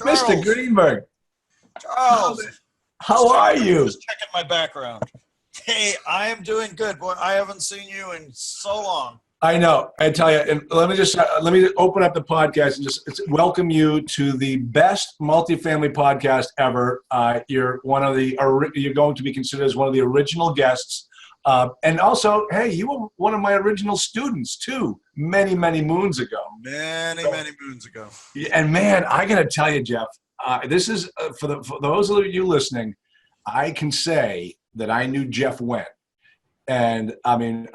Mr. Charles, Greenberg, how, Charles, how are you? just checking my background. Hey, I am doing good. Boy, I haven't seen you in so long. I know. I tell you, and let me open up the podcast and just welcome you to the best multifamily podcast ever. You're going to be considered as one of the original guests, and also, hey, you were one of my original students too, many moons ago. Many moons ago. And man, I got to tell you, Jeff, this is for those of you listening. I can say that I knew Jeff when. And I mean,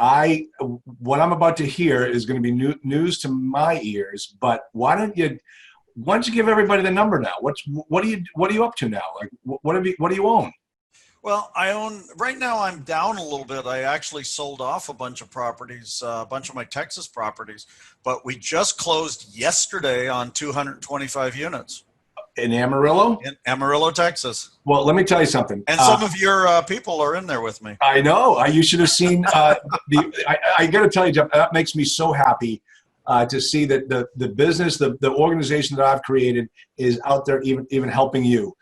what I'm about to hear is going to be news to my ears. But why don't you give everybody the number now? What are you up to now? Like, what do you own? Well, I own right now. I'm down a little bit. I actually sold off a bunch of properties, a bunch of my Texas properties, but we just closed yesterday on 225 units In Amarillo? in Amarillo, Texas. Well, let me tell you something. And some of your people are in there with me. I know. You should have seen I got to tell you, Jeff, that makes me so happy to see that the business, the organization that I've created is out there even helping you.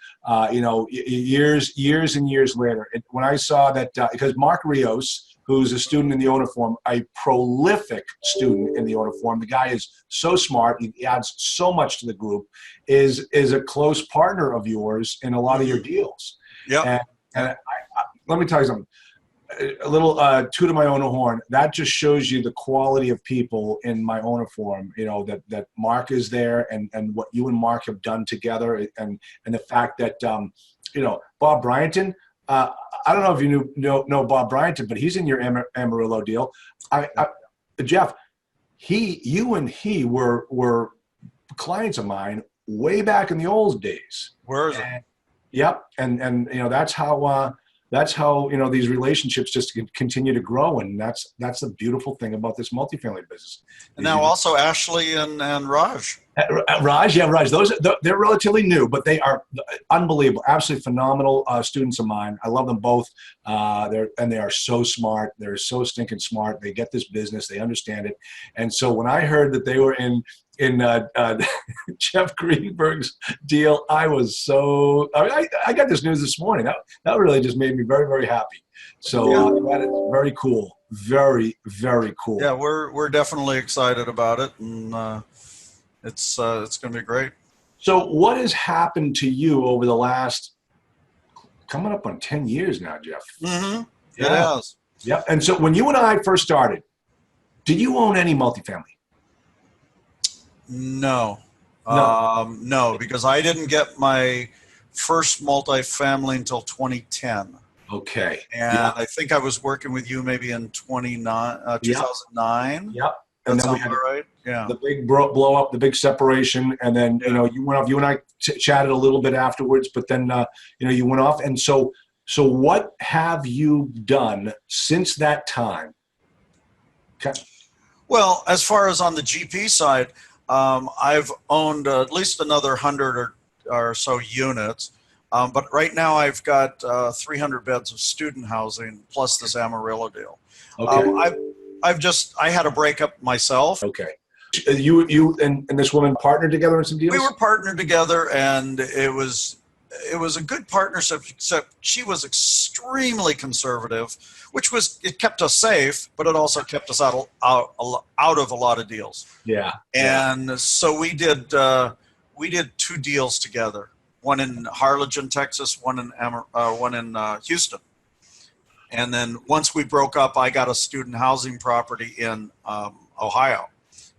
Years and years later. When I saw that, because Mark Rios, who's a student in the owner forum, a prolific student in the owner forum. The guy is so smart. He adds so much to the group, is a close partner of yours in a lot of your deals. Yeah. And I, let me tell you something. A little toot of my own horn. That just shows you the quality of people in my owner forum. You know that Mark is there, and what you and Mark have done together, and the fact that Bob Bryanton. I don't know if you know Bob Bryanton, but he's in your Amarillo deal. Jeff, you and he were clients of mine way back in the old days. Where is it? Yep, and that's how these relationships just continue to grow, and that's the beautiful thing about this multifamily business. And now also Ashley and Raj. Raj, they're relatively new, but they are unbelievable, absolutely phenomenal students of mine. I love them both. They are so smart. They're so stinking smart. They get this business. They understand it. And so when I heard that they were in Jeff Greenberg's deal, I was so. I got this news this morning. That really just made me very, very happy. So that is very cool. Very, very cool. Yeah, we're definitely excited about it, and it's going to be great. So what has happened to you over the last coming up on 10 years now, Jeff? Mm-hmm. It has. Yeah. And so when you and I first started, did you own any multifamily? No. No, because I didn't get my first multifamily until 2010. Okay. And I think I was working with you maybe in 2009. Yep. And then we had right? Yeah. The big blow up, the big separation, and then you went off. You and I chatted a little bit afterwards, but then you went off. And so what have you done since that time? Okay. Well, as far as on the GP side, I've owned at least another 100 or so units. But right now I've got 300 beds of student housing plus this Amarillo deal. Okay. I had a breakup myself. Okay. You and this woman partnered together in some deals? We were partnered together, and it was a good partnership, except she was extremely conservative, it kept us safe, but it also kept us out of a lot of deals. Yeah. And so we did 2 deals together. One in Harlingen, Texas, one in Houston. And then once we broke up, I got a student housing property in Ohio,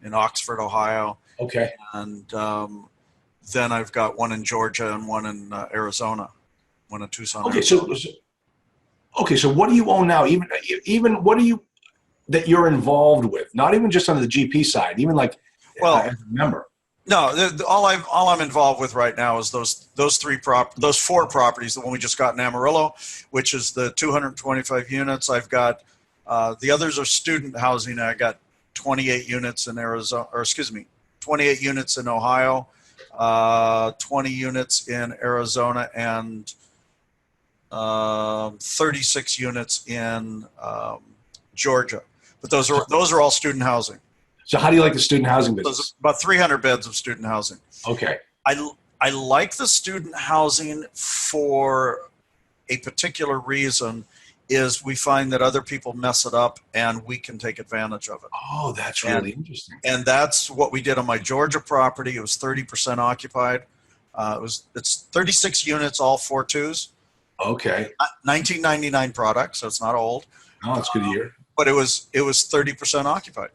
in Oxford, Ohio. Okay. And then I've got one in Georgia and one in Arizona, one in Tucson. Okay, so what do you own now? Even what do you that you're involved with? Not even just on the GP side, even like as a member. No, all I'm involved with right now is those 4 properties, the one we just got in Amarillo, which is the 225 units. I've got the others are student housing. I got 28 units in 28 units in Ohio, 20 units in Arizona, and 36 units in Georgia. But those are all student housing. So how do you like the student housing business? About 300 beds of student housing. Okay. I like the student housing for a particular reason is we find that other people mess it up and we can take advantage of it. Oh, that's And really interesting. and that's what we did on my Georgia property. It was 30% occupied. It's 36 units, all 4.2s. Okay. 1999 product, so it's not old. Oh, that's good to hear. But it was 30% occupied,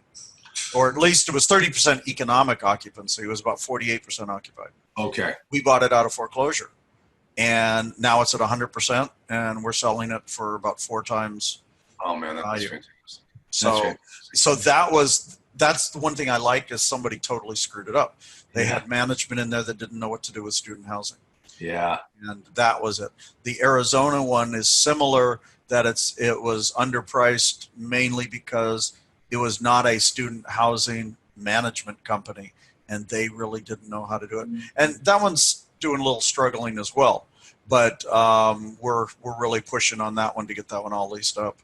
or at least it was 30% economic occupancy. It was about 48% occupied. Okay. We bought it out of foreclosure, and now it's at 100%, and we're selling it for about 4 times. Oh man, that's value. fantastic. So that's the one thing I liked is somebody totally screwed it up. They had management in there that didn't know what to do with student housing. Yeah. And that was it. The Arizona one is similar, that it was underpriced mainly because it was not a student housing management company, and they really didn't know how to do it. And that one's doing a little struggling as well. But we're really pushing on that one to get that one all leased up.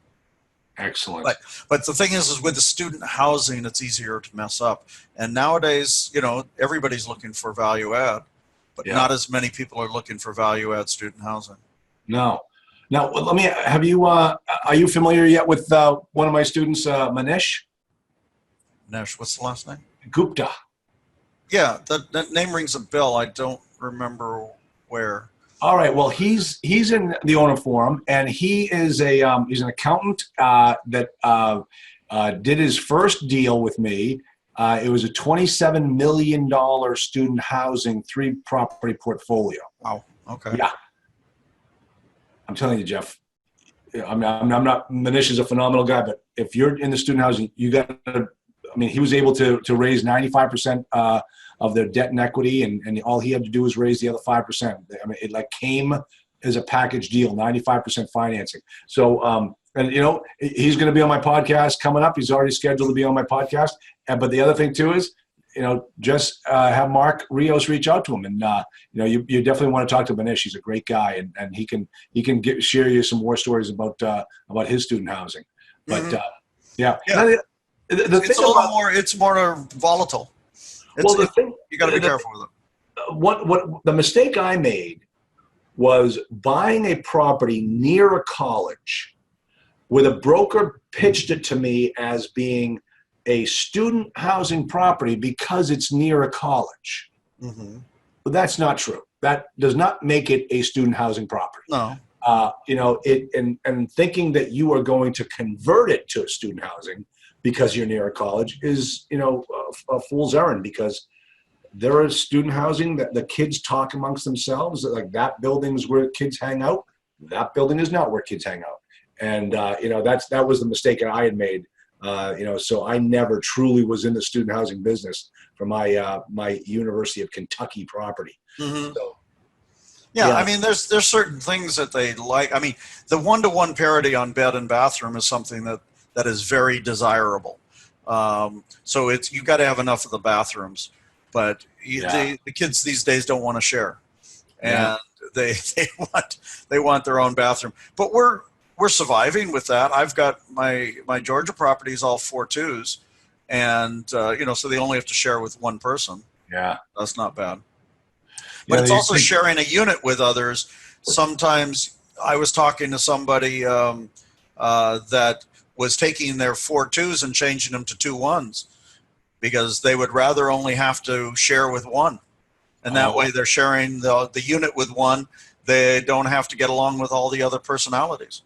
Excellent. But the thing is with the student housing, it's easier to mess up. And nowadays, everybody's looking for value add, but not as many people are looking for value add student housing. No. Now, let me have you. Are you familiar yet with one of my students, Manish? Nash, what's the last name? Gupta. Yeah, that name rings a bell. I don't remember where. All right. Well, he's in the owner forum, and he is he's an accountant that did his first deal with me. It was a $27 million student housing 3-property portfolio. Wow. Okay. Yeah. I'm telling you, Jeff. I'm not. Manish is a phenomenal guy, but if you're in the student housing, you got to. I mean, he was able to raise 95% of their debt and equity, and all he had to do was raise the other 5%. I mean, it came as a package deal, 95% financing. So, and he's going to be on my podcast coming up. He's already scheduled to be on my podcast. But the other thing too is, just have Mark Rios reach out to him, and you definitely want to talk to Manish. He's a great guy, and he can share you some more stories about his student housing. But yeah. It's a little more. It's more volatile. You got to be careful with it. What the mistake I made was buying a property near a college, where the broker pitched it to me as being a student housing property because it's near a college. Mm-hmm. But that's not true. That does not make it a student housing property. No. And thinking that you are going to convert it to student housing because you're near a college is, a fool's errand, because there is student housing that the kids talk amongst themselves, like that building's where kids hang out. That building is not where kids hang out. And, that was the mistake that I had made. So I never truly was in the student housing business for my University of Kentucky property. Mm-hmm. So, yeah, I mean, there's certain things that they like. I mean, the 1-to-1 parity on bed and bathroom is something that is very desirable. So you got to have enough of the bathrooms, but the kids these days don't want to share, and they want their own bathroom. But we're surviving with that. I've got my Georgia properties all 4.2s, and so they only have to share with one person. Yeah, that's not bad. But it's also sharing a unit with others. Sometimes I was talking to somebody that was taking their 4.2s and changing them to 2.1s because they would rather only have to share with one. And that way they're sharing the unit with one. They don't have to get along with all the other personalities.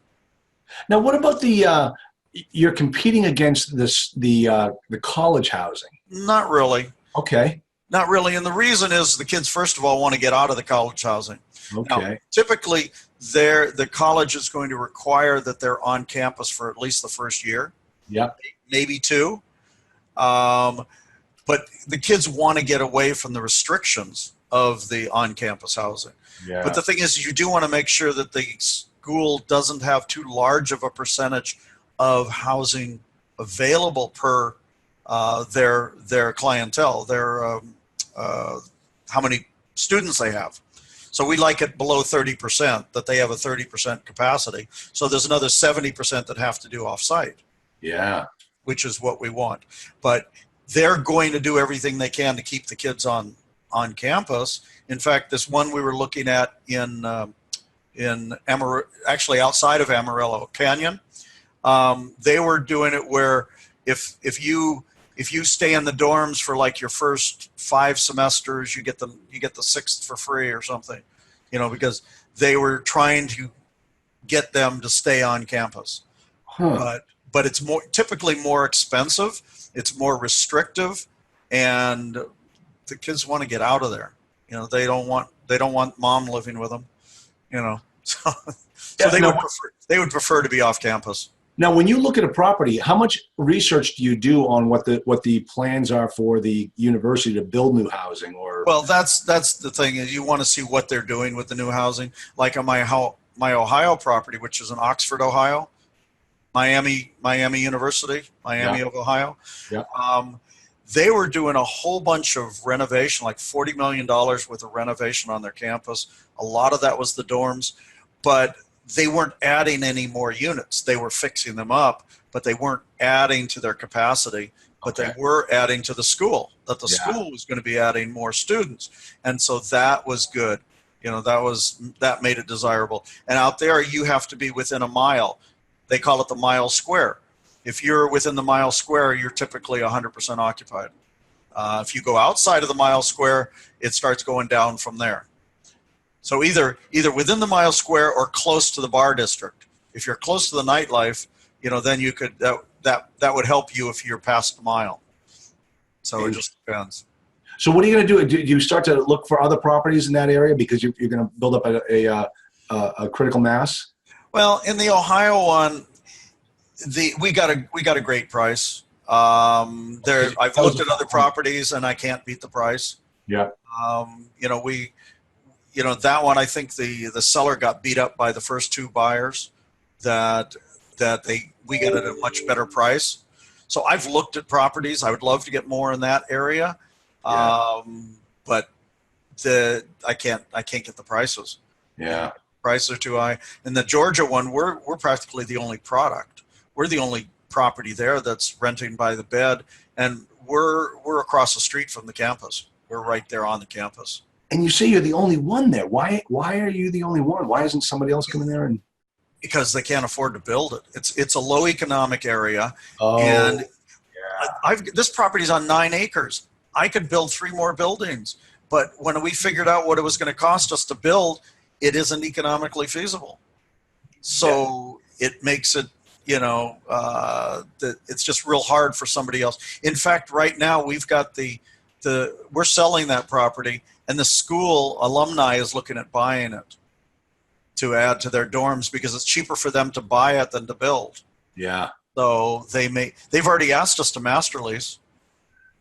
Now, what about you're competing against the college housing? Not really. Okay. Not really. And the reason is the kids, first of all, want to get out of the college housing. Okay. Now, typically, the college is going to require that they're on campus for at least the first year. Yep. Maybe 2. But the kids want to get away from the restrictions of the on-campus housing. Yeah. But the thing is, you do want to make sure that the school doesn't have too large of a percentage of housing available per their clientele, how many students they have. So we like it below 30%, that they have a 30% capacity. So there's another 70% that have to do off-site. Yeah. Which is what we want. But they're going to do everything they can to keep the kids on on campus. In fact, this one we were looking at in actually outside of Amarillo Canyon, they were doing it where if you stay in the dorms for like your first 5 semesters, you get the 6th for free or something, because they were trying to get them to stay on campus. But it's typically more expensive. It's more restrictive, and the kids want to get out of there. They don't want mom living with them. So they would prefer to be off campus. Now, when you look at a property, how much research do you do on what the plans are for the university to build new housing? Well, that's the thing, is you want to see what they're doing with the new housing. Like on my Ohio property, which is in Oxford, Ohio, Miami University, Miami of Ohio. Yeah. They were doing a whole bunch of renovation, like $40 million worth of renovation on their campus. A lot of that was the dorms, but they weren't adding any more units. They were fixing them up, but they weren't adding to their capacity. But they were adding to the school, that the school was going to be adding more students. And so that was good. That made it desirable. And out there, you have to be within a mile. They call it the mile square. If you're within the mile square, you're typically 100% occupied. If you go outside of the mile square, it starts going down from there. So either within the mile square or close to the bar district. If you're close to the nightlife, then you could that would help you if you're past the mile. So it just depends. So what are you going to do? Do you start to look for other properties in that area because you're going to build up a critical mass? Well, in the Ohio one, we got a great price. I've looked at other properties and I can't beat the price. Yeah. That one, I think the seller got beat up by the first 2 buyers that we get at a much better price. So I've looked at properties. I would love to get more in that area. But I can't get the prices. Yeah. Prices are too high. In the Georgia one, we're practically the only product. We're the only property there that's renting by the bed, and we're across the street from the campus. We're right there on the campus. And you say you're the only one there. Why are you the only one? Why isn't somebody else coming there? And because they can't afford to build it. It's a low economic area, and this property's on 9 acres. I could build 3 more buildings, but when we figured out what it was going to cost us to build, it isn't economically feasible. So it makes it, it's just real hard for somebody else. In fact, right now we've got we're selling that property, and the school alumni is looking at buying it to add to their dorms because it's cheaper for them to buy it than to build. Yeah. So they've already asked us to master lease.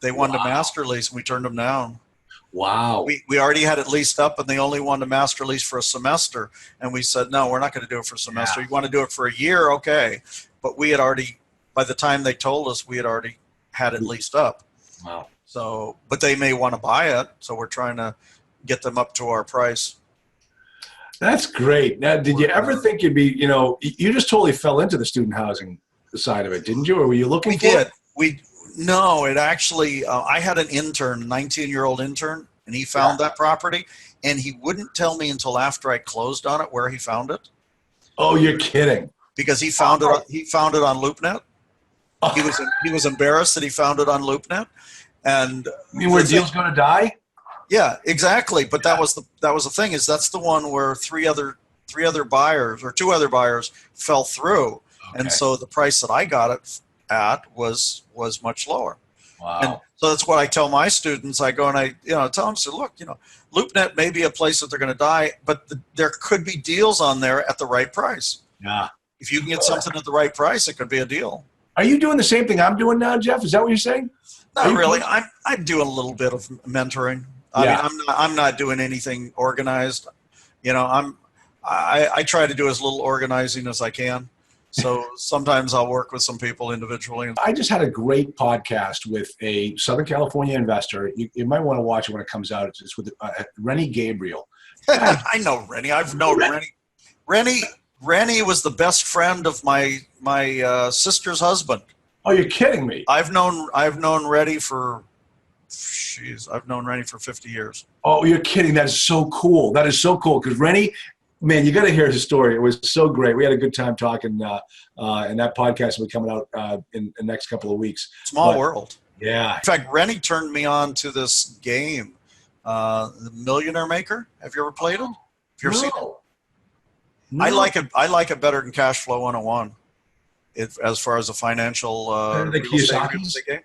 They wanted a master lease, and we turned them down. Wow. We already had it leased up, and they only wanted a master lease for a semester. And we said, no, we're not going to do it for a semester. You want to do it for a year? Okay. But we had already, by the time they told us, we had already had it leased up. Wow. So, but they may want to buy it. So we're trying to get them up to our price. That's great. Now, did you ever think you'd be, you just totally fell into the student housing side of it, didn't you? Or were you looking for it? No, it actually, I had an intern, a 19-year-old intern, and he found that property, and he wouldn't tell me until after I closed on it where he found it. Oh, you're kidding. Because he found it on LoopNet. He was embarrassed that he found it on LoopNet. And you mean where deal's going to die? Yeah, exactly. But that was the thing, is that's the one where 2 other buyers fell through. Okay. And so the price that I got it at was much lower. Wow. And so that's what I tell my students. I go and I tell them, so look, LoopNet may be a place that they're going to die, but there could be deals on there at the right price. Yeah. If you can get something at the right price, it could be a deal. Are you doing the same thing I'm doing now, Jeff? Is that what you're saying? Not really. I'm doing a little bit of mentoring. I mean, I'm not doing anything organized. I try to do as little organizing as I can. So sometimes I'll work with some people individually. I just had a great podcast with a Southern California investor. You might want to watch it when it comes out. It's with Rennie Gabriel. I know Rennie. I've known Rennie. Rennie was the best friend of my sister's husband. Oh, you're kidding me! I've known Rennie for Jeez, I've known Rennie for 50 years. Oh, you're kidding. That is so cool. That is so cool. Because Rennie, man, you got to hear his story. It was so great. We had a good time talking, and that podcast will be coming out in the next couple of weeks. Small world. Yeah. In fact, Rennie turned me on to this game, the Millionaire Maker. Have you ever played it? Have you ever seen it? No. I like it better than Cash Flow 101. As far as a financial better than real estate game.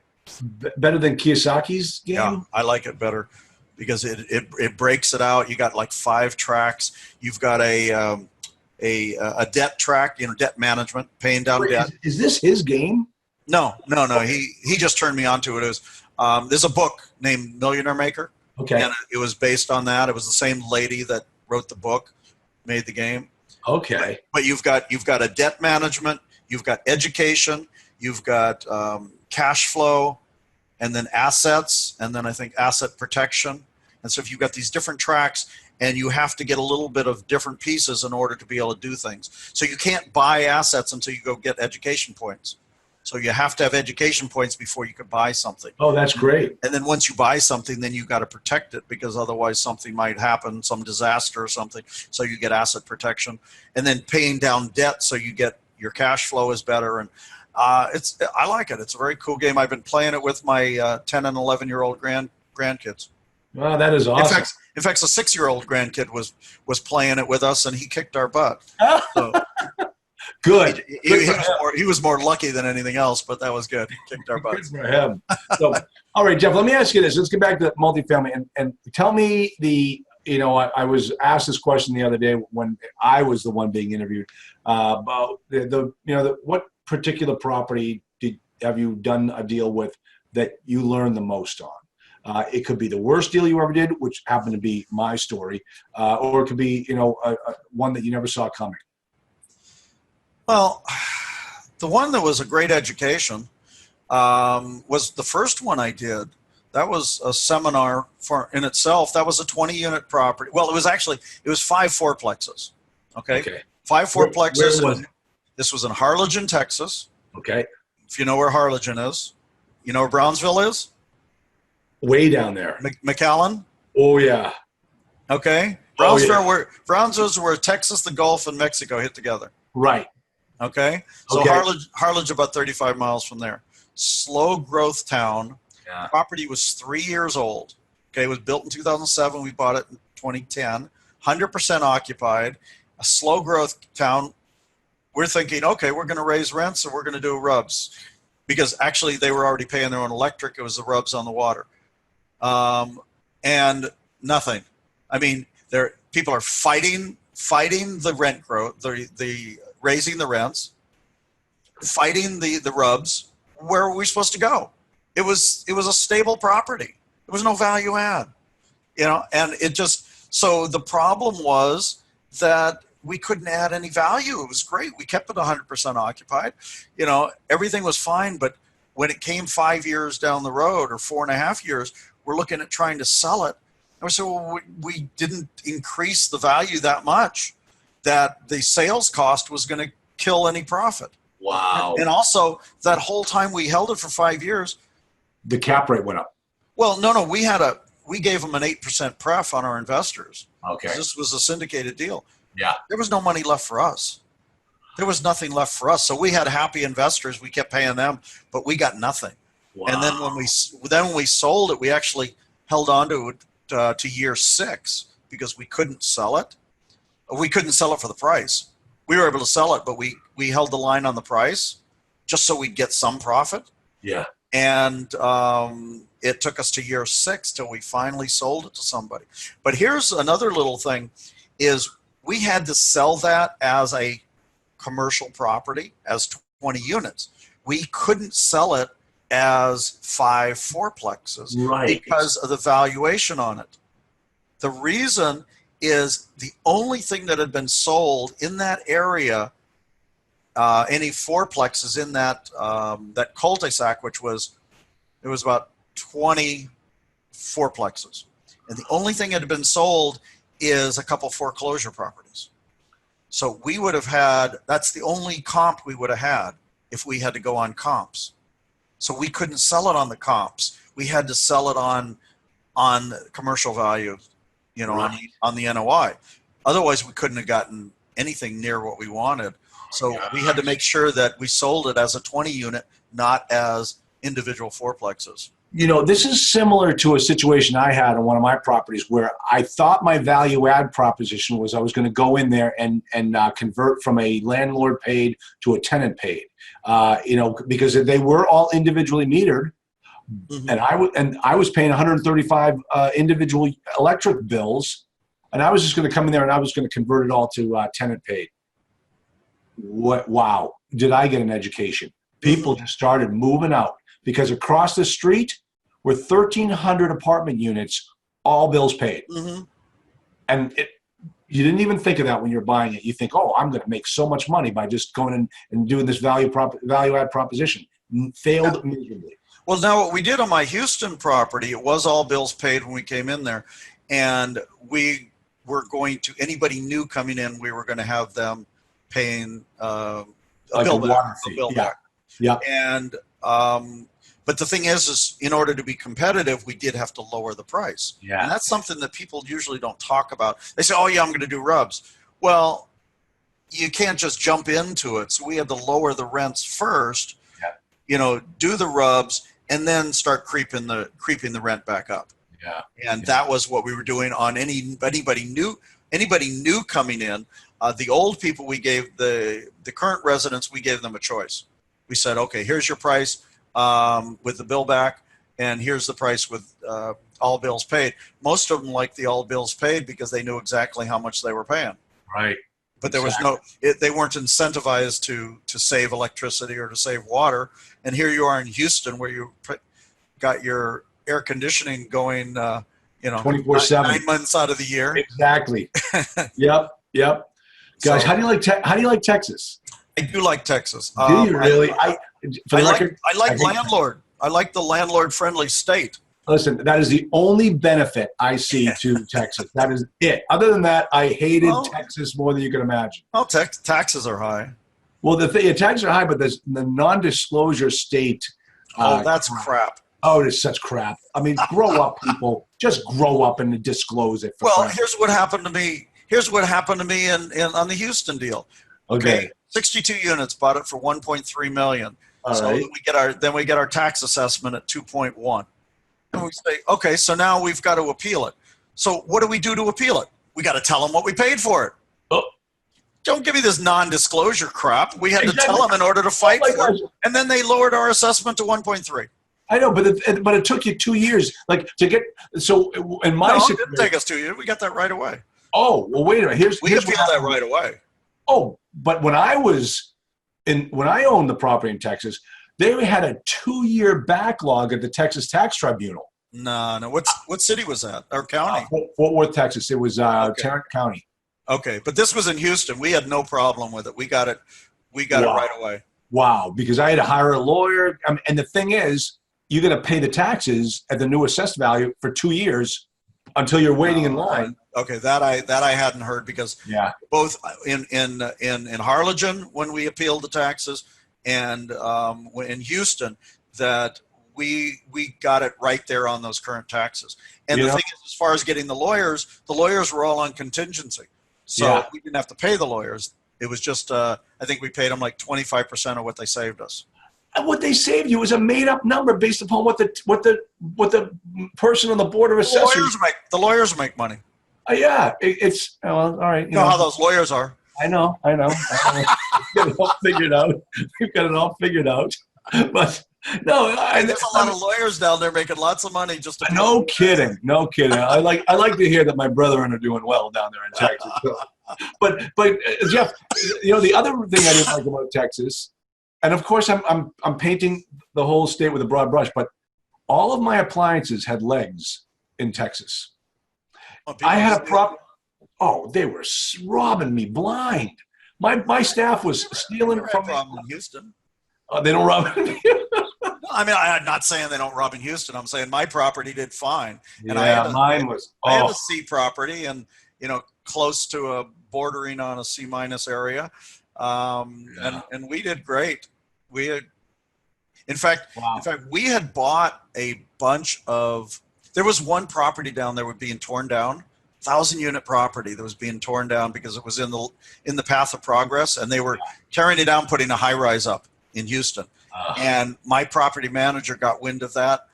Better than Kiyosaki's game? Yeah, I like it better because it breaks it out. You got like 5 tracks. You've got a debt track, debt management, paying down debt. Is this his game? No. He just turned me onto it. It was, there's a book named Millionaire Maker. Okay. And it was based on that. It was the same lady that wrote the book, made the game. Okay. But you've got a debt management, you've got education, you've got cash flow, and then assets, and then I think asset protection. And so if you've got these different tracks, and you have to get a little bit of different pieces in order to be able to do things. So you can't buy assets until you go get education points. So you have to have education points before you could buy something. Oh, that's great. And then once you buy something, then you got to protect it because otherwise something might happen, some disaster or something. So you get asset protection, and then paying down debt so you get your cash flow is better. And I like it. It's a very cool game. I've been playing it with my 10 and 11-year-old grandkids. Wow, that is awesome. In fact, a 6-year-old grandkid was playing it with us, and he kicked our butt. So, good. He was more lucky than anything else, but that was good. He kicked our butts. Good for him. So, all right, Jeff, let me ask you this. Let's get back to multifamily and tell me I was asked this question the other day when I was the one being interviewed about what particular property have you done a deal with that you learned the most on? It could be the worst deal you ever did, which happened to be my story, or it could be one that you never saw coming. Well, the one that was a great education was the first one I did. That was a seminar in itself. That was a 20-unit property. Well, it was 5 fourplexes. Okay. 5 fourplexes. Where was it? This was in Harlingen, Texas. Okay. If you know where Harlingen is, you know where Brownsville is? Way down there. McAllen? Oh, yeah. Okay. Brownsville's where Texas, the Gulf, and Mexico hit together. Right. Okay. So Harlingen about 35 miles from there. Slow growth town. Yeah. Property was 3 years old. Okay. It was built in 2007. We bought it in 2010. 100% occupied. A slow growth town. We're thinking, okay, we're going to raise rents, so we're going to do RUBS. Because actually they were already paying their own electric. It was the RUBS on the water. And nothing. I mean, people are fighting the rent growth, the raising the rents, fighting the RUBS. Where were we supposed to go? It was a stable property. There was no value add, and so the problem was that we couldn't add any value. It was great. We kept it 100% occupied. Everything was fine. But when it came 5 years down the road or 4.5 years, we're looking at trying to sell it. And we said, well, we didn't increase the value that much that the sales cost was going to kill any profit. Wow. And also that whole time we held it for 5 years, the cap rate went up. Well, no, we gave them an 8% pref on our investors. Okay. This was a syndicated deal. Yeah. There was no money left for us. There was nothing left for us. So we had happy investors. We kept paying them, but we got nothing. Wow. And then when we sold it, we actually held on to it to year 6 because we couldn't sell it. We couldn't sell it for the price. We were able to sell it, but we held the line on the price just so we'd get some profit. Yeah. And it took us to year 6 till we finally sold it to somebody. But here's another little thing is we had to sell that as a commercial property as 20 units. We couldn't sell it as 5 fourplexes because of the valuation on it. The reason is the only thing that had been sold in that area, any fourplexes in that cul-de-sac, it was about 20 fourplexes. And the only thing that had been sold is a couple foreclosure properties. So we would have had, that's the only comp we would have had if we had to go on comps. So we couldn't sell it on the comps. we had to sell it on commercial value, on the NOI. Otherwise, we couldn't have gotten anything near what we wanted. So we had to make sure that we sold it as a 20 unit, not as individual fourplexes. This is similar to a situation I had on one of my properties where I thought my value add proposition was I was going to go in there and convert from a landlord paid to a tenant paid, because they were all individually metered. Mm-hmm. And I was paying 135 individual electric bills, and I was just going to come in there and I was going to convert it all to tenant paid. Wow, did I get an education? People just started moving out because across the street were 1,300 apartment units, all bills paid. Mm-hmm. And you didn't even think of that when you're buying it. You think, oh, I'm going to make so much money by just going in and doing this value add proposition. Failed miserably. Well, now what we did on my Houston property, it was all bills paid when we came in there. And we were going to, anybody new coming in, we were going to have them paying a bill back. Yeah. And, but the thing is in order to be competitive, we did have to lower the price. Yeah. And that's something that people usually don't talk about. They say, oh yeah, I'm going to do RUBS. Well, you can't just jump into it. So we had to lower the rents first, do the RUBS, and then start creeping the rent back up. Yeah. And that was what we were doing on anybody new coming in. The old people, we gave the current residents, we gave them a choice. We said, okay, here's your price with the bill back, and here's the price with all bills paid. Most of them liked the all bills paid because they knew exactly how much they were paying. Right. But there was they weren't incentivized to save electricity or to save water. And here you are in Houston where you got your air conditioning going, 24/7, 9 months out of the year. Exactly. Yep. Guys, how do you like Texas? I do like Texas. Do you really? I like landlord. I like the landlord-friendly state. Listen, that is the only benefit I see to Texas. That is it. Other than that, I hated Texas more than you can imagine. Well, taxes are high. Well, taxes are high, but the non-disclosure state. That's crap. Oh, it is such crap. I mean, grow up, people. Just grow up and disclose it. Here's what happened to me. Here's what happened to me on the Houston deal. Okay. 62 units, bought it for $1.3 million. Right. we get our tax assessment at 2.1. And we say, okay, so now we've got to appeal it. So what do we do to appeal it? We got to tell them what we paid for it. Oh. Don't give me this non-disclosure crap. We had to tell them in order to fight for it. And then they lowered our assessment to 1.3. I know, but it took you 2 years, to get. So in my situation, it didn't take us 2 years. We got that right away. Oh well, wait a minute. We appealed that right away. Oh, but when I owned the property in Texas, they had a 2-year backlog at the Texas Tax Tribunal. No. What city was that? Or county? Fort Worth, Texas. It was Tarrant County. Okay, but this was in Houston. We had no problem with it. We got it right away. Wow, because I had to hire a lawyer. And the thing is, you're going to pay the taxes at the new assessed value for 2 years until you're waiting in line. Okay, that I hadn't heard because both in Harlingen when we appealed the taxes and in Houston that we got it right there on those current taxes. And the thing is, as far as getting the lawyers were all on contingency, so we didn't have to pay the lawyers. It was just I think we paid them like 25% of what they saved us. And what they saved you was a made-up number based upon what the person on the board of assessors. The lawyers make money. It's all right. You know how those lawyers are. I know. We've got it all figured out. But no, there's a lot of lawyers down there making lots of money just to. No kidding. I like to hear that my brethren are doing well down there in Texas. But Jeff, the other thing I didn't like about Texas. And of course, I'm painting the whole state with a broad brush, but all of my appliances had legs in Texas. I had a problem. Oh, they were robbing me blind. My staff was stealing from me. Problem in Houston. They don't rob me. I mean, I'm not saying they don't rob in Houston. I'm saying my property did fine. And mine was. I had a C property, and close to a bordering on a C- area, and we did great. In fact, Wow. we had bought a bunch of. There was one property down there was being torn down, 1,000-unit property that was being torn down because it was in the path of progress, and they were tearing it down, putting a high rise up in Houston. And my property manager got wind of that,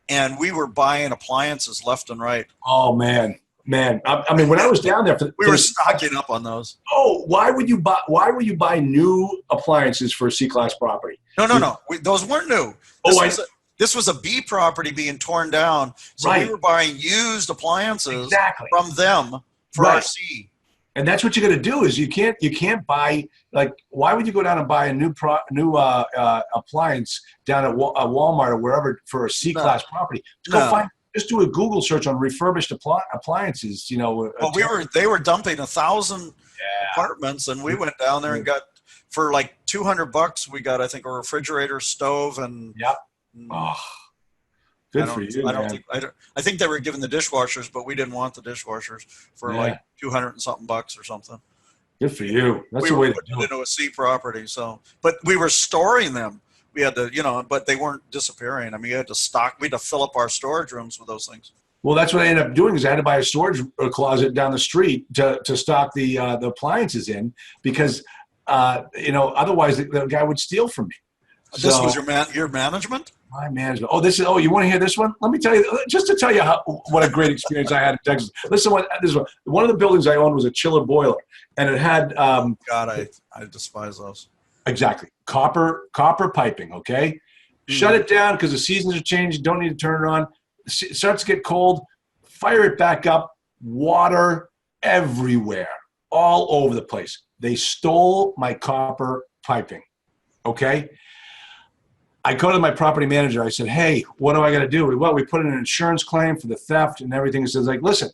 and we were buying appliances left and right. Oh man. I mean, when I was down there, We were stocking up on those. Oh, why would you buy new appliances for a C-class property? No. Those weren't new. This was a B property being torn down, so we were buying used appliances from them for our C. And that's what you got to do is you can't buy, like, why would you go down and buy a new appliance down at Walmart or wherever for a C-class property? Just do a Google search on refurbished appliances. Well, they were dumping 1,000 apartments, and we went down there and got for like $200. We got, I think, a refrigerator, stove, and good for you. I think they were giving the dishwashers, but we didn't want the dishwashers for like 200 and something bucks or something. Good for you. That's the way to do it. Into a C property, but we were storing them. We had to, but they weren't disappearing. I mean, we had to fill up our storage rooms with those things. Well, that's what I ended up doing is I had to buy a storage closet down the street to stock the appliances in because, otherwise the guy would steal from me. This was your management? My management. You want to hear this one? Let me tell you, just to tell you what a great experience I had in Texas. Listen, one of the buildings I owned was a chiller boiler, and it had. God, I despise those. Exactly, copper piping. Okay, shut it down because the seasons are changing. Don't need to turn it on. It starts to get cold. Fire it back up. Water everywhere, all over the place. They stole my copper piping. Okay. I go to my property manager. I said, hey, what do I got to do? Well, we put in an insurance claim for the theft and everything. He says, like, listen,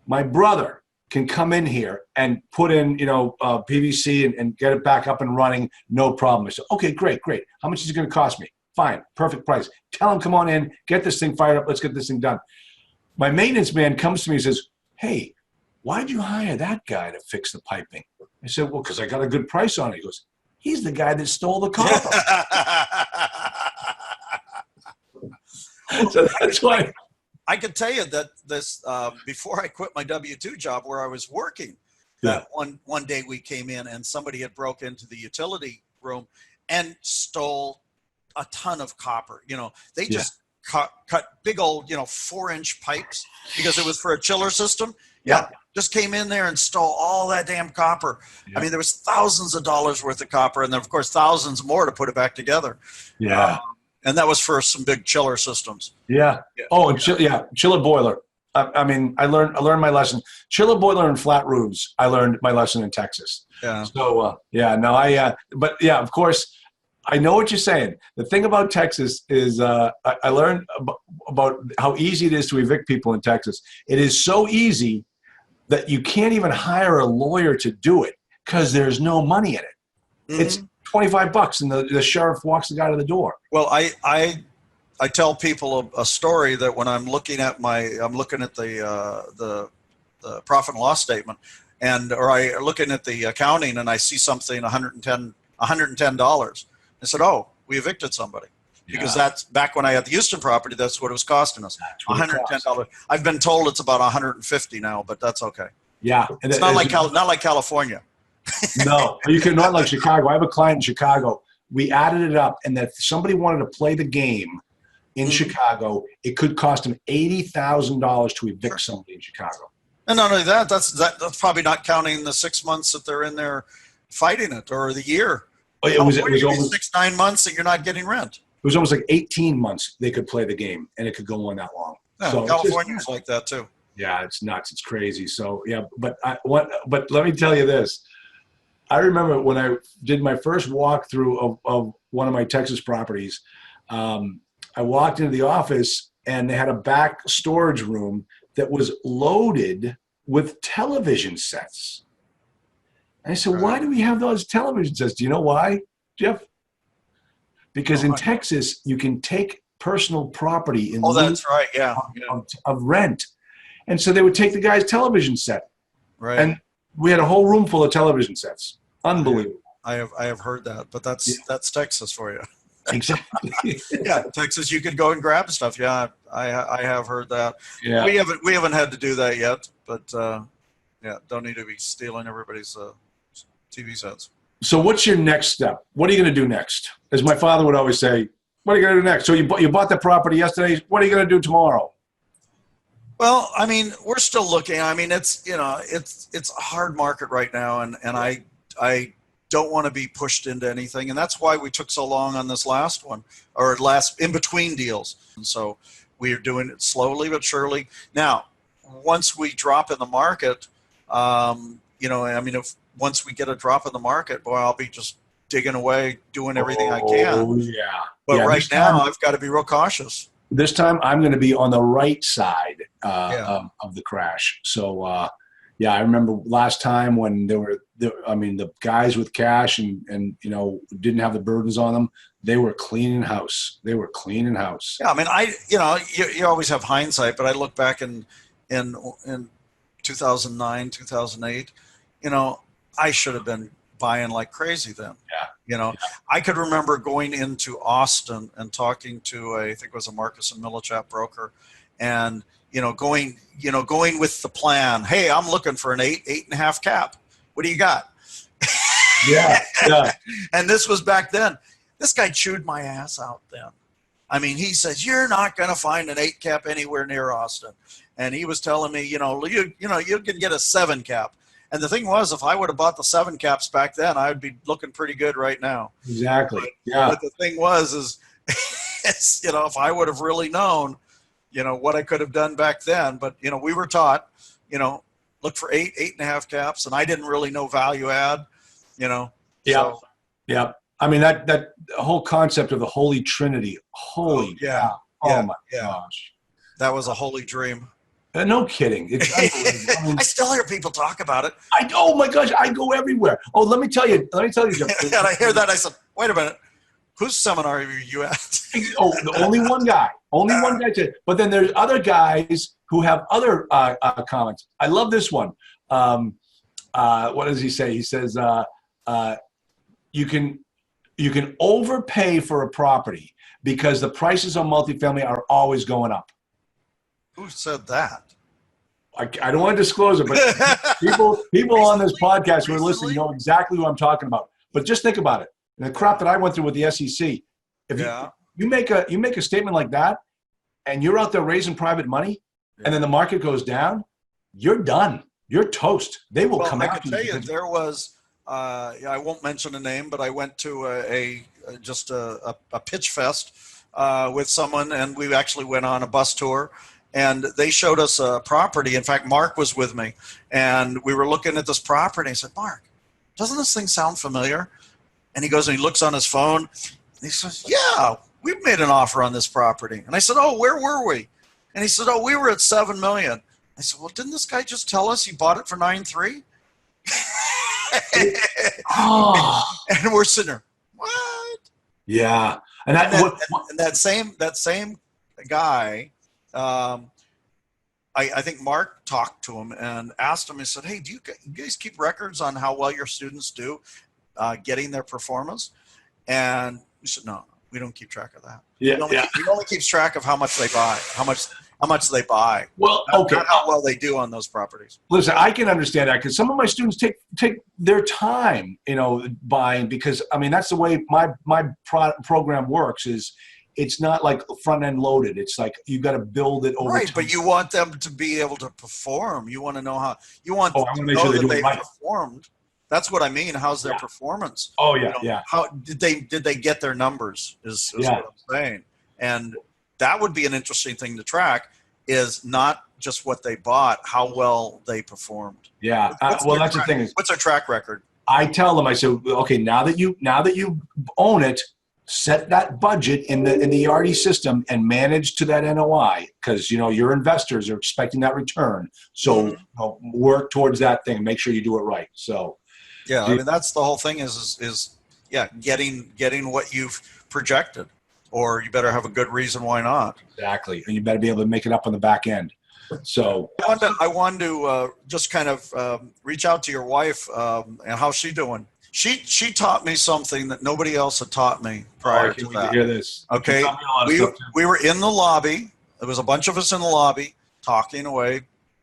my brother can come in here and put in, PVC and get it back up and running. No problem. I said, okay, great. How much is it going to cost me? Fine. Perfect price. Tell him, come on in, get this thing fired up. Let's get this thing done. My maintenance man comes to me and says, hey, why'd you hire that guy to fix the piping? I said, well, because I got a good price on it. He goes, he's the guy that stole the copper. So that's why I could tell you that this before I quit my W-2 job where I was working, that one day we came in and somebody had broke into the utility room and stole a ton of copper. They just cut big old 4-inch pipes because it was for a chiller system. Just came in there and stole all that damn copper. I mean, there was thousands of dollars worth of copper, and then of course thousands more to put it back together. And that was for some big chiller systems. Chiller boiler. I mean, I learned my lesson. Chiller boiler and flat roofs. I learned my lesson in Texas. So but of course, I know what you're saying. The thing about Texas is I learned about how easy it is to evict people in Texas. It is so easy that you can't even hire a lawyer to do it because there's no money in it. It's $25 and the sheriff walks the guy to the door. Well, I tell people a story that when I'm looking at the profit and loss statement or I looking at the accounting and I see something $110. I said, oh, we evicted somebody. Because that's back when I had the Houston property, that's what it was costing us. $110. I've been told it's about $150 now, but that's okay. Yeah. It's not like California. No, you can not like Chicago. I have a client in Chicago. We added it up, and if somebody wanted to play the game in Chicago, it could cost them $80,000 to evict somebody in Chicago. And not only that, that's probably not counting the 6 months that they're in there fighting it, or the year. It was almost 6-9 months that you're not getting rent. It was almost like 18 months they could play the game, and it could go on that long. Yeah, so California's like that too. Yeah, it's nuts. It's crazy. So but let me tell you this. I remember when I did my first walkthrough of one of my Texas properties. I walked into the office, and they had a back storage room that was loaded with television sets. And I said, why do we have those television sets? Do you know why, Jeff? Because in Texas, you can take personal property in that's right, of rent. And so they would take the guy's television set. Right. And we had a whole room full of television sets. Unbelievable. I have heard that, but that's Texas for you. Exactly. Yeah, Texas, you could go and grab stuff. Yeah, I have heard that. Yeah. We haven't had to do that yet, but yeah, don't need to be stealing everybody's TV sets. So what's your next step? What are you going to do next? As my father would always say, what are you going to do next? So you bought the property yesterday. What are you going to do tomorrow? Well, I mean, we're still looking. I mean, it's it's a hard market right now, and I don't want to be pushed into anything, and that's why we took so long on this last one, or last in between deals. And so we are doing it slowly but surely. Now, once we drop in the market, I mean, if once we get a drop in the market, boy, I'll be just digging away, doing everything I can. Oh yeah. But Yeah, right now, I've got to be real cautious. This time I'm going to be on the right side Yeah. of the crash. So yeah, I remember last time when I mean, the guys with cash and didn't have the burdens on them. They were cleaning house. They were cleaning house. Yeah, I mean, you always have hindsight, but I look back in 2009, 2008, I should have been buying like crazy then. Yeah. I could remember going into Austin and talking to I think it was a Marcus and Millichap broker, and going with the plan. Hey, I'm looking for an 8.5 cap. What do you got? Yeah. Yeah. And this was back then. This guy chewed my ass out then. I mean, he says, you're not going to find an 8 cap anywhere near Austin. And he was telling me, you can get a 7 cap. And the thing was, if I would have bought the 7 caps back then, I'd be looking pretty good right now. Exactly. Yeah. But the thing was, if I would have really known, what I could have done back then. But, we were taught, look for 8.5 caps. And I didn't really know value add, Yeah. So, yeah. I mean, that whole concept of the Holy Trinity. Holy. Yeah. Oh Yeah. my Yeah. gosh. That was a holy dream. No kidding. It's unbelievable. I mean, I still hear people talk about it. oh my gosh, I go everywhere. Oh, let me tell you, Jeff. And I hear that. I said, wait a minute. Whose seminar are you at? Oh, only one guy. Only one guy did. But then there's other guys who have other comments. I love this one. What does he say? He says, you can overpay for a property because the prices on multifamily are always going up. Who said that? I don't want to disclose it, but people on this podcast who are listening know exactly who I'm talking about. But just think about it. And the crap that I went through with the SEC. If you make a statement like that, and you're out there raising private money, and then the market goes down, you're done. You're toast. They will come after you. I can tell you, there was. I won't mention a name, but I went to a pitch fest with someone, and we actually went on a bus tour. And they showed us a property. In fact, Mark was with me, and we were looking at this property. I said, Mark, doesn't this thing sound familiar? And he goes and he looks on his phone, and he says, yeah, we've made an offer on this property. And I said, oh, where were we? And he said, oh, we were at $7 million. I said, well, didn't this guy just tell us he bought it for 9.3? Oh. And we're sitting there, what? Yeah. And that same guy, I think Mark talked to him and asked him, he said, hey, do you guys keep records on how well your students do getting their performance? And he said, no, we don't keep track of that. Yeah, he only keeps track of how much they buy, how much they buy. Well, okay. Not how well they do on those properties. Listen, I can understand that because some of my students take their time, buying, because I mean that's the way my program works. Is it's not like front end loaded. It's like you got to build it over time. But you want them to be able to perform. You want to know how. You want to make know sure that they they performed. That's what I mean. How's their performance? Oh yeah, yeah. How did they get their numbers? Is what I'm saying. And that would be an interesting thing to track. Is not just what they bought, how well they performed. Yeah. Well, that's the thing. Is what's their track record? I tell them. I say, okay, now that you own it, set that budget in the ERD system and manage to that NOI because your investors are expecting that return. So work towards that thing. Make sure you do it right. So. Yeah, I mean that's the whole thing is getting what you've projected, or you better have a good reason why not. Exactly, and you better be able to make it up on the back end. So I wanted to just kind of reach out to your wife and how's she doing? She taught me something that nobody else had taught me Oh, prior I to can't wait to that. hear this. Okay, You taught me a lot of we stuff, too. we were in the lobby. There was a bunch of us in the lobby talking away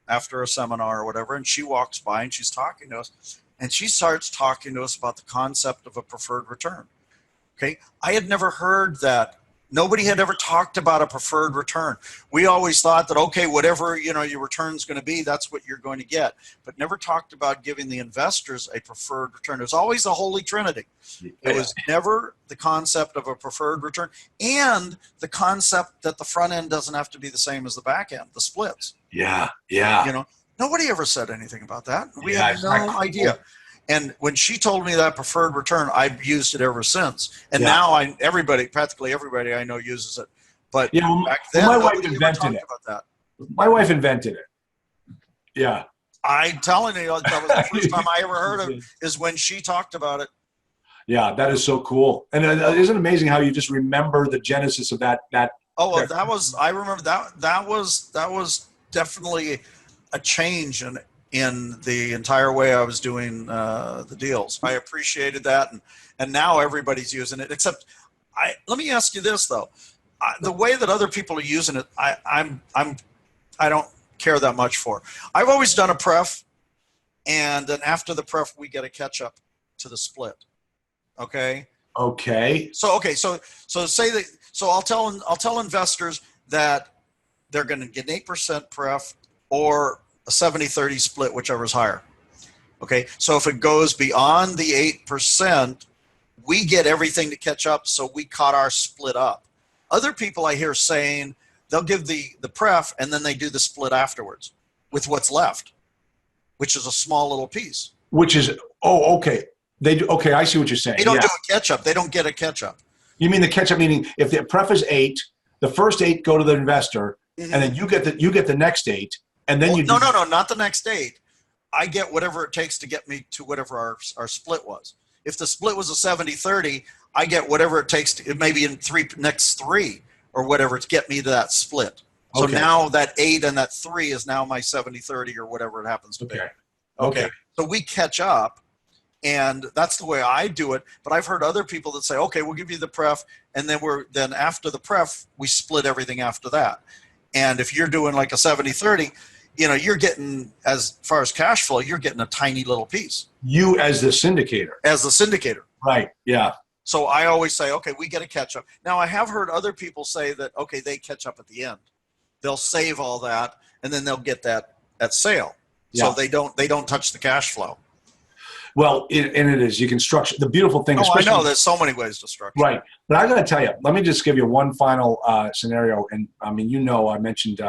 after a seminar or whatever, and she walks by and she's talking to us, and she starts talking to us about the concept of a preferred return. Okay, I had never heard that. Nobody had ever talked about a preferred return. We always thought that, okay, whatever your return's going to be, that's what you're going to get, but never talked about giving the investors a preferred return. It was always the holy trinity. It was never the concept of a preferred return, and the concept that the front end doesn't have to be the same as the back end, the splits. Yeah, yeah. Nobody ever said anything about that. We Yeah, had isn't that no cool? idea. And when she told me that preferred return, I've used it ever since. And Yeah. now practically everybody I know uses it. But Yeah, well, back then, my wife nobody ever invented talked it. about that. My wife invented it. Yeah. I'm telling you, that was the first time I ever heard of it, is when she talked about it. Yeah, that is so cool. And isn't it amazing how you just remember the genesis of that? Oh, well, I remember that was definitely a change in the entire way I was doing the deals. I appreciated that, and now everybody's using it. Except, let me ask you this though: the way that other people are using it, I don't care that much for. I've always done a pref, and then after the pref, we get a catch up to the split. Okay. Okay. So say that. So I'll tell investors that they're going to get an 8% pref or a 70-30 split, whichever is higher. Okay. So if it goes beyond the 8%, we get everything to catch up. So we caught our split up. Other people I hear saying they'll give the pref and then they do the split afterwards with what's left, which is a small little piece. Which is, oh, okay. They do. Okay, I see what you're saying. They don't do a catch up. They don't get a catch up. You mean the catch up? Meaning, if the pref is 8, the first 8 go to the investor, Mm-hmm. and then you get the next 8, and then no, not the next 8. I get whatever it takes to get me to whatever our split was. If the split was a 70-30, I get whatever it takes to, maybe in next 3 or whatever, to get me to that split. So now that 8 and that 3 is now my 70-30 or whatever it happens to be. Okay. So we catch up. And that's the way I do it. But I've heard other people that say, okay, we'll give you the pref, and then after the pref, we split everything after that. And if you're doing like a 70-30, you're getting, as far as cash flow, you're getting a tiny little piece. You as the syndicator. As the syndicator. Right. Yeah. So I always say, okay, we get a catch up. Now I have heard other people say that, okay, they catch up at the end. They'll save all that, and then they'll get that at sale. Yeah. So they don't touch the cash flow. Well, it is. You can structure the beautiful thing. Oh, I know. There's so many ways to structure. Right. But I got to tell you, let me just give you one final scenario. And I mean, I mentioned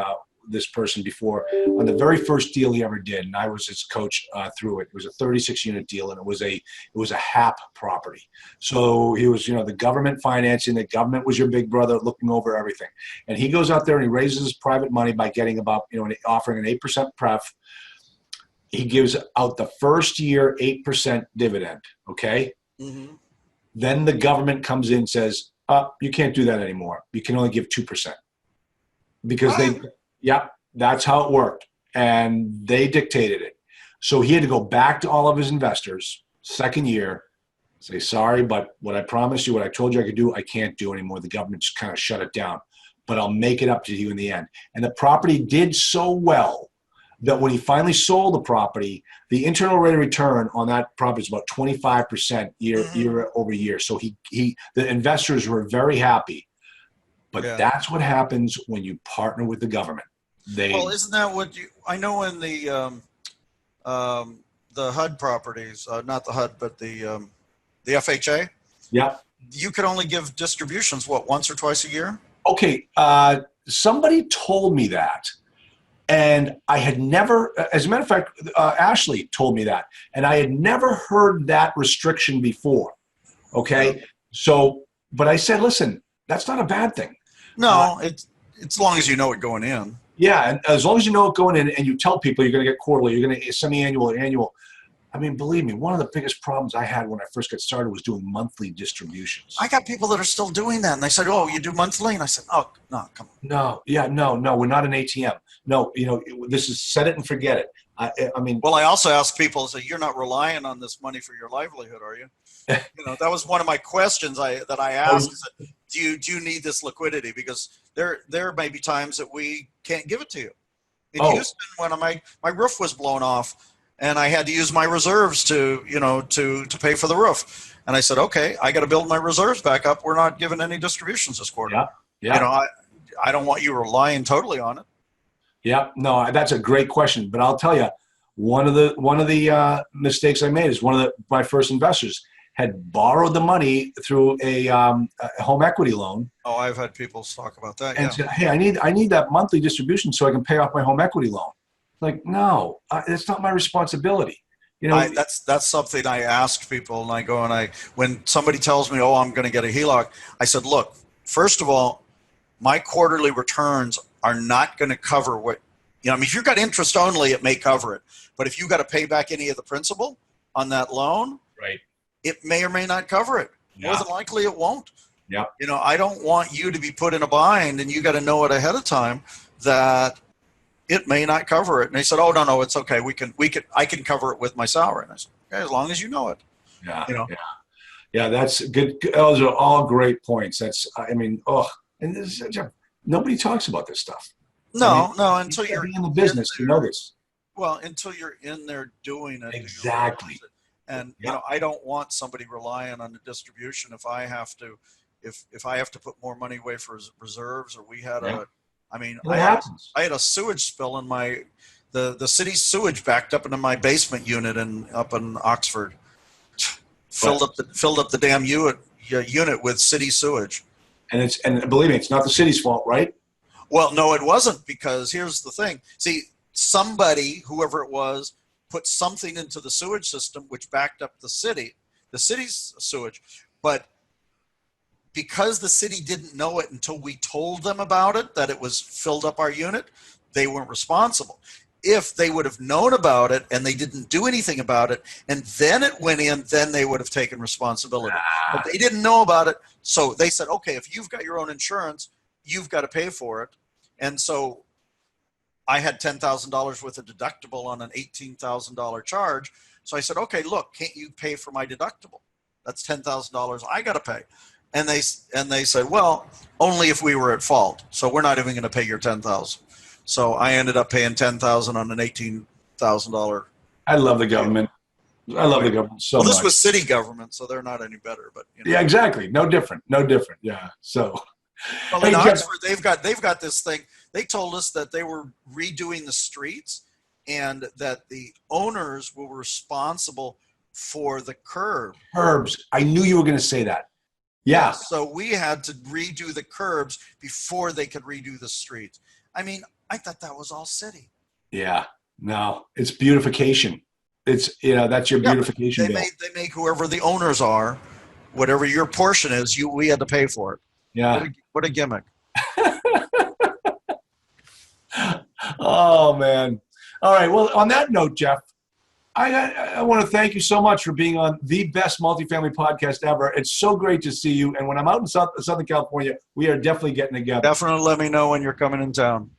this person before on the very first deal he ever did, and I was his coach through it. It was a 36-unit deal, and it was a HAP property. So he was, the government financing. The government was your big brother looking over everything. And he goes out there and he raises his private money by getting about, offering an 8% pref. He gives out the first year 8% dividend, okay? Mm-hmm. Then the government comes in and says, you can't do that anymore. You can only give 2%. Because that's how it worked. And they dictated it. So he had to go back to all of his investors, second year, say, sorry, but what I promised you, what I told you I could do, I can't do anymore. The government just kind of shut it down. But I'll make it up to you in the end. And the property did so well that when he finally sold the property, the internal rate of return on that property is about 25% year over year. So the investors were very happy. But that's what happens when you partner with the government. Isn't that what I know in the HUD properties, not the HUD, but the FHA? Yeah. You could only give distributions, once or twice a year? Okay. Somebody told me that. And I had never, as a matter of fact, Ashley told me that. And I had never heard that restriction before. Okay. So, but I said, listen, that's not a bad thing. No, it's as long as you know it going in. Yeah. And as long as you know it going in and you tell people you're going to get quarterly, you're going to get semi-annual or annual. I mean, believe me, one of the biggest problems I had when I first got started was doing monthly distributions. I got people that are still doing that. And they said, oh, you do monthly? And I said, oh, no, come on. No, we're not an ATM. No, this is set it and forget it. I mean, Well, I also ask people, so you're not relying on this money for your livelihood, are you? You know, that was one of my questions that I asked. Is that, do you need this liquidity? Because there may be times that we can't give it to you. In Houston, when my roof was blown off, and I had to use my reserves to pay for the roof, and I said, okay, I got to build my reserves back up. We're not giving any distributions this quarter. yeah, yeah. You know, I don't want you relying totally on it. Yeah, no, that's a great question. But I'll tell you, one of the mistakes I made is my first investors had borrowed the money through a home equity loan. Oh, I've had people talk about that. And Yeah. said, hey, I need that monthly distribution so I can pay off my home equity loan. Like, no, it's not my responsibility. You know, That's something I ask people, and I go and when somebody tells me, oh, I'm going to get a HELOC, I said, look, first of all, my quarterly returns are not going to cover what, I mean, if you've got interest only, it may cover it. But if you've got to pay back any of the principal on that loan, right, it may or may not cover it. Yeah. More than likely it won't. Yeah. You know, I don't want you to be put in a bind, and you got to know it ahead of time that it may not cover it. And they said, oh, no, it's okay. I can cover it with my salary. And I said, okay, as long as you know it. Yeah. You know? Yeah, that's good. Those are all great points. I mean, and nobody talks about this stuff. No, until you're in the business, you know this. Well, until you're in there doing it. Exactly. And I don't want somebody relying on the distribution if I have to put more money away for reserves, or we had I had a sewage spill in the city's sewage backed up into my basement unit up in Oxford. Filled up the damn unit with city sewage. And believe me, it's not the city's fault, right? Well, no, it wasn't, because here's the thing. See, somebody, whoever it was, put something into the sewage system which backed up the city's sewage. But because the city didn't know it until we told them about it, that it was filled up our unit, they weren't responsible. If they would have known about it and they didn't do anything about it, and then it went in, then they would have taken responsibility. But they didn't know about it, so they said, okay, if you've got your own insurance, you've got to pay for it. And so I had $10,000 worth of deductible on an $18,000 charge. So I said, okay, look, can't you pay for my deductible? That's $10,000 I got to pay. And they said, well, only if we were at fault. So we're not even going to pay your $10,000. So I ended up paying $10,000 on an $18,000. I love the government. I love the government so much. Well, this was city government, so they're not any better. But yeah, exactly. No different. Yeah. So. Well, in Oxford, they've got this thing. They told us that they were redoing the streets, and that the owners were responsible for the curbs. I knew you were going to say that. Yeah. So we had to redo the curbs before they could redo the streets. I mean, I thought that was all city. Yeah. No, it's beautification. It's, that's your beautification bill. They make whoever the owners are, whatever your portion is, we had to pay for it. Yeah. What a gimmick. Oh, man. All right. Well, on that note, Jeff, I want to thank you so much for being on the best multifamily podcast ever. It's so great to see you. And when I'm out in Southern California, we are definitely getting together. Definitely let me know when you're coming in town.